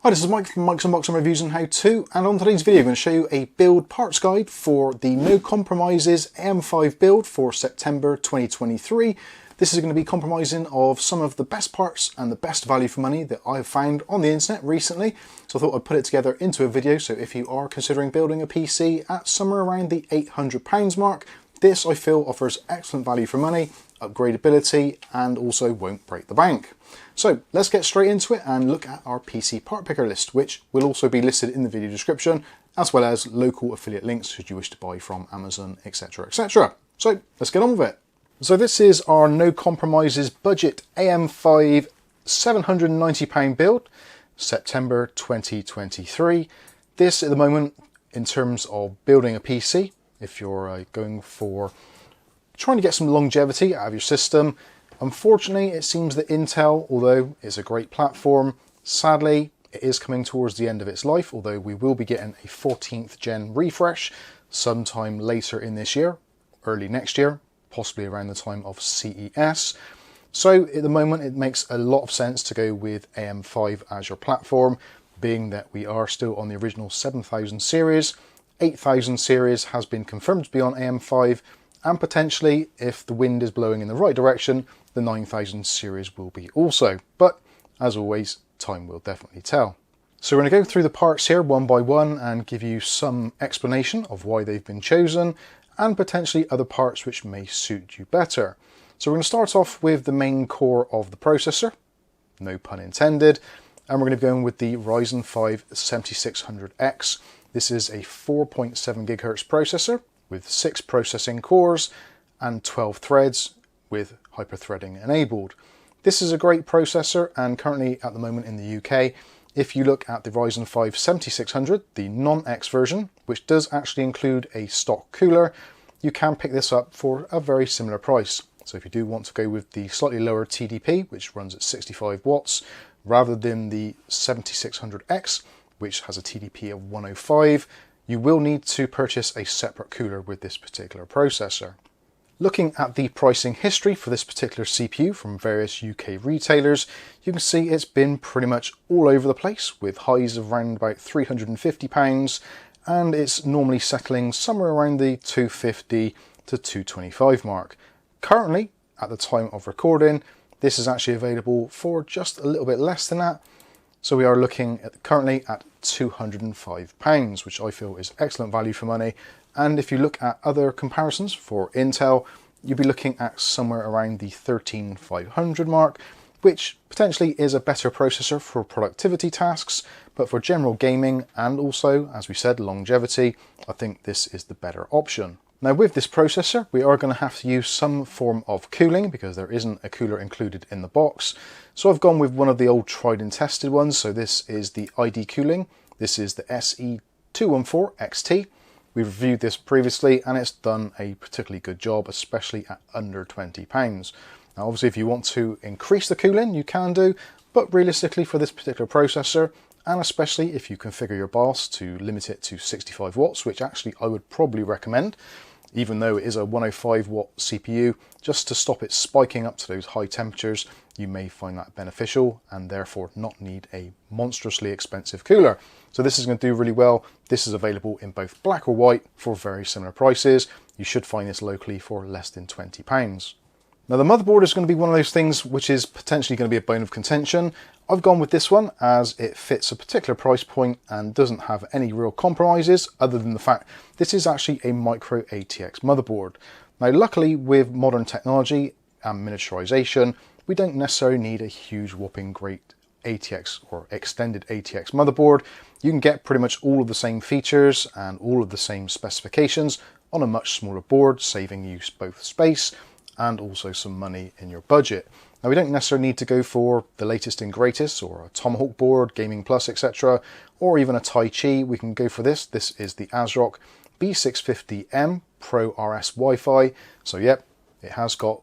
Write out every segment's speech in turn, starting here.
Hi, this is Mike from Mike's Unboxing Reviews and How To, and on today's video I'm going to show you a build parts guide for the No Compromises AM5 build for September 2023. This is going to be compromising of some of the best parts and the best value for money that I've found on the internet recently. So I thought I'd put it together into a video, so if you are considering building a PC at somewhere around the £800 mark, this I feel offers excellent value for money, upgradability, and also won't break the bank. So let's get straight into it and look at our PC part picker list, which will also be listed in the video description, as well as local affiliate links should you wish to buy from Amazon, etc, etc. So let's get on with it. So this is our No Compromises budget AM5 £790 build, September 2023. This at the moment, in terms of building a PC, if you're going for trying to get some longevity out of your system, unfortunately it seems that Intel, although it's a great platform, sadly it is coming towards the end of its life, although we will be getting a 14th gen refresh sometime later in this year, early next year, possibly around the time of CES. So at the moment it makes a lot of sense to go with AM5 as your platform, being that we are still on the original 7000 series. 8000 series has been confirmed to be on AM5, and potentially, if the wind is blowing in the right direction, the 9000 series will be also. But as always, time will definitely tell. So we're going to go through the parts here one by one and give you some explanation of why they've been chosen, and potentially other parts which may suit you better. So we're going to start off with the main core of the processor, no pun intended, and we're going to be going with the Ryzen 5 7600X. This is a 4.7 GHz processor with 6 processing cores and 12 threads with hyperthreading enabled. This is a great processor, and currently at the moment in the UK, if you look at the Ryzen 5 7600, the non-X version, which does actually include a stock cooler, you can pick this up for a very similar price. So if you do want to go with the slightly lower TDP, which runs at 65 watts, rather than the 7600X, which has a TDP of 105, you will need to purchase a separate cooler with this particular processor. Looking at the pricing history for this particular CPU from various UK retailers, you can see it's been pretty much all over the place, with highs of around about £350, and it's normally settling somewhere around the £250 to £225 mark. Currently, at the time of recording, this is actually available for just a little bit less than that. So we are looking at currently at £205, which I feel is excellent value for money. And if you look at other comparisons for Intel, you'll be looking at somewhere around the 13500 mark, which potentially is a better processor for productivity tasks, but for general gaming and also, as we said, longevity, I think this is the better option. Now with this processor, we are going to have to use some form of cooling because there isn't a cooler included in the box. So I've gone with one of the old tried and tested ones. So this is the ID cooling. This is the SE214 XT. We've reviewed this previously and it's done a particularly good job, especially at under £20. Now obviously if you want to increase the cooling, you can do, but realistically for this particular processor, and especially if you configure your BIOS to limit it to 65 watts, which actually I would probably recommend, even though it is a 105 watt CPU, just to stop it spiking up to those high temperatures, you may find that beneficial and therefore not need a monstrously expensive cooler. So this is going to do really well. This is available in both black or white for very similar prices. You should find this locally for less than £20. Now the motherboard is going to be one of those things which is potentially going to be a bone of contention. I've gone with this one as it fits a particular price point and doesn't have any real compromises other than the fact this is actually a micro ATX motherboard. Now luckily with modern technology and miniaturization, we don't necessarily need a huge whopping great ATX or extended ATX motherboard. You can get pretty much all of the same features and all of the same specifications on a much smaller board, saving you both space and also some money in your budget. Now we don't necessarily need to go for the latest and greatest or a Tomahawk board, Gaming Plus, etc, or even a Tai Chi. We can go for this. This is the Asrock B650M Pro RS Wi-Fi. So yep, it has got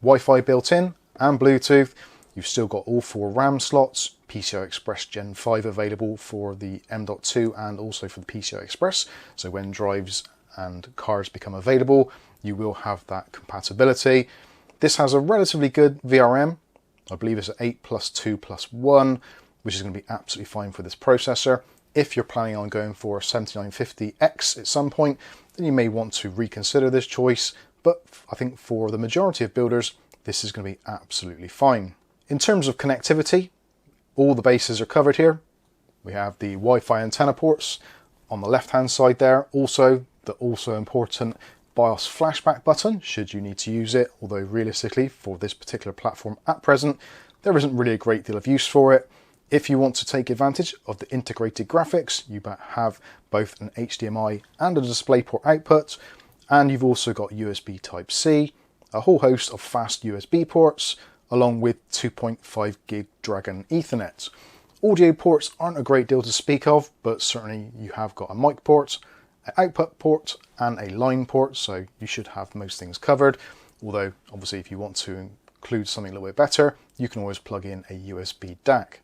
Wi-Fi built in and Bluetooth. You've still got all 4 RAM slots, PCI Express Gen 5 available for the M.2 and also for the PCI Express. So when drives and cards become available, you will have that compatibility. This has a relatively good VRM. I believe it's 8+2+1. which is going to be absolutely fine for this processor. If you're planning on going for 7950X at some point, then you may want to reconsider this choice, but I think for the majority of builders, this is going to be absolutely fine. In terms of connectivity, all the bases are covered here. We have the Wi-Fi antenna ports on the left-hand side there. Also, the also important BIOS flashback button, should you need to use it, although realistically, for this particular platform at present, there isn't really a great deal of use for it. If you want to take advantage of the integrated graphics, you have both an HDMI and a DisplayPort output, and you've also got USB Type-C, a whole host of fast USB ports, along with 2.5 gig Dragon Ethernet. Audio ports aren't a great deal to speak of, but certainly you have got a mic port, an output port, and a line port, so you should have most things covered. Although, obviously, if you want to include something a little bit better, you can always plug in a USB DAC.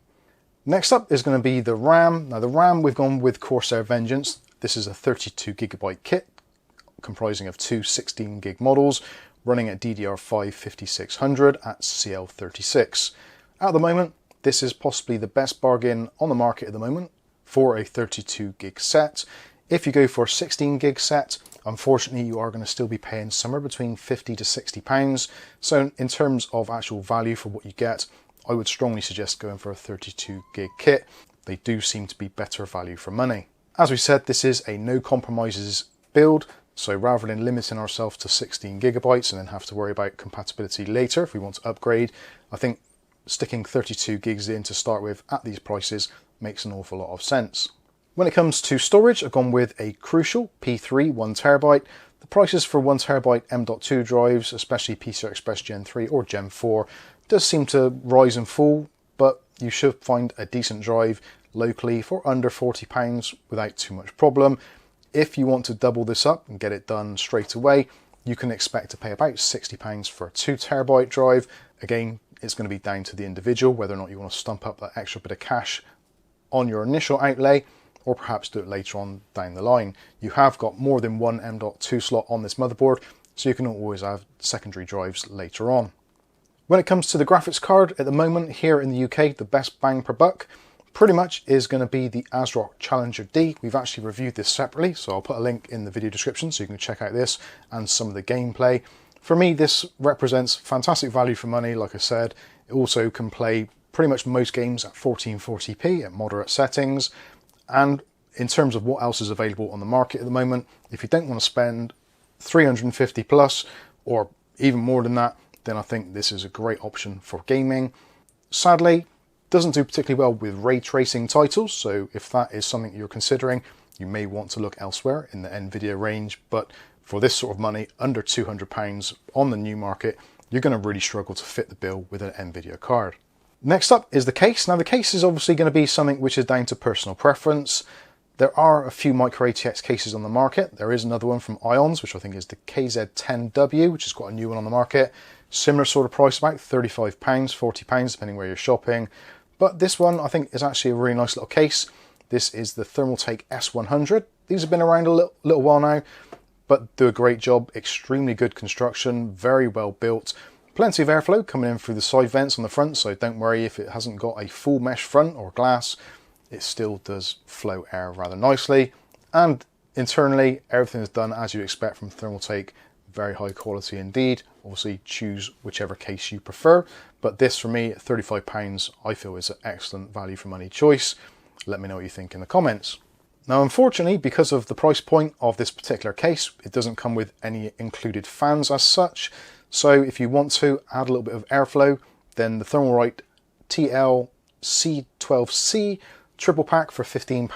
Next up is going to be the RAM. Now the RAM, we've gone with Corsair Vengeance. This is a 32GB kit comprising of two 16GB models running at DDR5 5600 at CL36. At the moment, this is possibly the best bargain on the market at the moment for a 32GB set. If you go for a 16GB set, unfortunately you are going to still be paying somewhere between £50 to £60. So in terms of actual value for what you get, I would strongly suggest going for a 32GB kit. They do seem to be better value for money. As we said, this is a no compromises build, so rather than limiting ourselves to 16GB and then have to worry about compatibility later if we want to upgrade, I think sticking 32 gigs in to start with at these prices makes an awful lot of sense. When it comes to storage, I've gone with a Crucial P3 1TB. The prices for 1TB M.2 drives, especially PCI Express Gen 3 or Gen 4, does seem to rise and fall, but you should find a decent drive locally for under £40 without too much problem. If you want to double this up and get it done straight away, you can expect to pay about £60 for a 2TB drive. Again, it's going to be down to the individual whether or not you want to stump up that extra bit of cash on your initial outlay, or perhaps do it later on down the line. You have got more than one M.2 slot on this motherboard, so you can always have secondary drives later on. When it comes to the graphics card, at the moment here in the UK, the best bang per buck pretty much is going to be the Asrock Challenger D. We've actually reviewed this separately, so I'll put a link in the video description so you can check out this and some of the gameplay. For me, this represents fantastic value for money. Like I said, it also can play pretty much most games at 1440p at moderate settings. And in terms of what else is available on the market at the moment, if you don't want to spend 350 plus or even more than that, then I think this is a great option for gaming. Sadly, doesn't do particularly well with ray tracing titles, so if that is something you're considering, you may want to look elsewhere in the NVIDIA range, but for this sort of money, under £200 on the new market, you're going to really struggle to fit the bill with an NVIDIA card. Next up is the case. Now the case is obviously going to be something which is down to personal preference. There are a few micro ATX cases on the market. There is another one from Ions, which I think is the KZ10W, which is quite a new one on the market. Similar sort of price, about £35, £40, depending where you're shopping. But this one I think is actually a really nice little case. This is the Thermaltake S100. These have been around a little while now, but do a great job. Extremely good construction, very well built. Plenty of airflow coming in through the side vents on the front, so don't worry if it hasn't got a full mesh front or glass. It still does flow air rather nicely. And internally, everything is done as you expect from Thermaltake. Very high quality indeed. Obviously choose whichever case you prefer, but this for me at £35 I feel is an excellent value for money choice. Let me know what you think in the comments. Now unfortunately, because of the price point of this particular case, it doesn't come with any included fans as such. So if you want to add a little bit of airflow, then the Thermalright TL C12C triple pack for £15,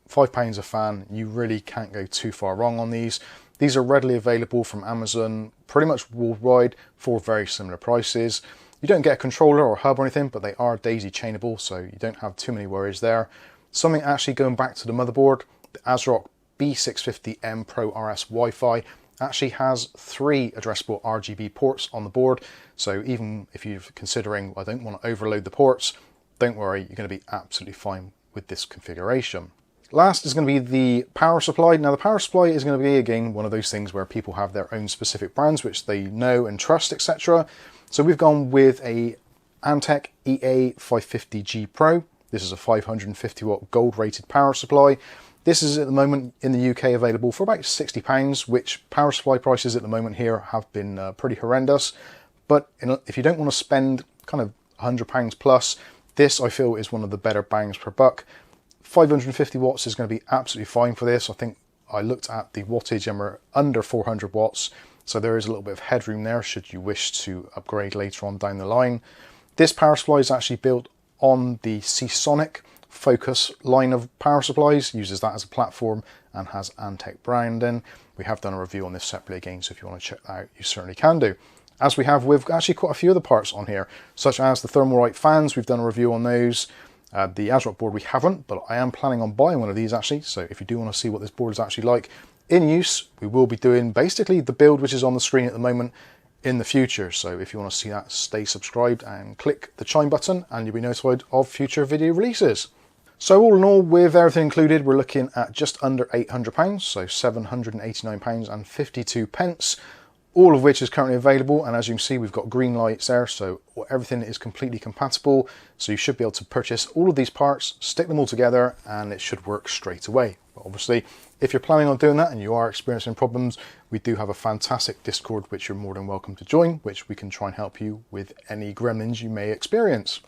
£5 a fan, you really can't go too far wrong on these. These are readily available from Amazon pretty much worldwide for very similar prices. You don't get a controller or hub or anything, but they are daisy chainable, so you don't have too many worries there. Something actually going back to the motherboard, the Asrock B650M Pro RS Wi-Fi actually has 3 addressable RGB ports on the board. So even if you're considering, I don't want to overload the ports, don't worry, you're going to be absolutely fine with this configuration. Last is going to be the power supply. Now the power supply is going to be again one of those things where people have their own specific brands which they know and trust, etc. So we've gone with a Antec EA550G Pro. This is a 550 watt gold rated power supply. This is at the moment in the UK available for about £60, which power supply prices at the moment here have been pretty horrendous. But if you don't want to spend kind of £100 plus, this I feel is one of the better bangs per buck. 550 watts is going to be absolutely fine for this. I think I looked at the wattage and we're under 400 watts. So there is a little bit of headroom there should you wish to upgrade later on down the line. This power supply is actually built on the Seasonic Focus line of power supplies, uses that as a platform and has Antec branding. We have done a review on this separately again, so if you want to check that out, you certainly can do. As we have with actually quite a few other parts on here, such as the Thermalright fans, we've done a review on those. The Asrock board we haven't, but I am planning on buying one of these actually, so if you do want to see what this board is actually like in use, we will be doing basically the build which is on the screen at the moment in the future. So if you want to see that, stay subscribed and click the chime button and you'll be notified of future video releases. So all in all, with everything included, we're looking at just under £800, so £789.52, all of which is currently available. And as you can see, we've got green lights there, so everything is completely compatible. So you should be able to purchase all of these parts, stick them all together, and it should work straight away. But obviously, if you're planning on doing that and you are experiencing problems, we do have a fantastic Discord, which you're more than welcome to join, which we can try and help you with any gremlins you may experience.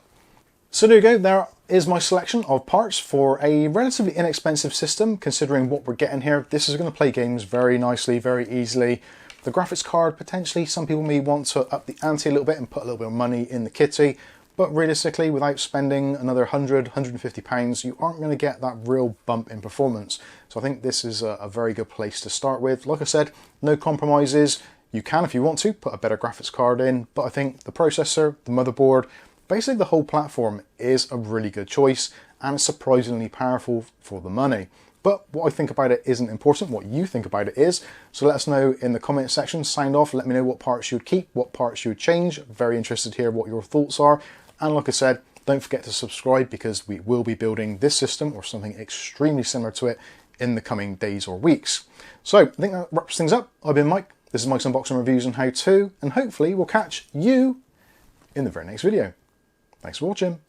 So there you go, there is my selection of parts for a relatively inexpensive system, considering what we're getting here. This is going to play games very nicely, very easily. The graphics card, potentially, some people may want to up the ante a little bit and put a little bit of money in the kitty, but realistically, without spending another £100, £150, you aren't going to get that real bump in performance. So I think this is a very good place to start with. Like I said, no compromises. You can, if you want to, put a better graphics card in, but I think the processor, the motherboard, basically the whole platform is a really good choice and surprisingly powerful for the money. But what I think about it isn't important, what you think about it is. So let us know in the comment section, sound off, let me know what parts you would keep, what parts you would change. Very interested to hear what your thoughts are. And like I said, don't forget to subscribe because we will be building this system or something extremely similar to it in the coming days or weeks. So I think that wraps things up. I've been Mike, this is Mike's Unboxing Reviews and How To, and hopefully we'll catch you in the very next video. Thanks for watching.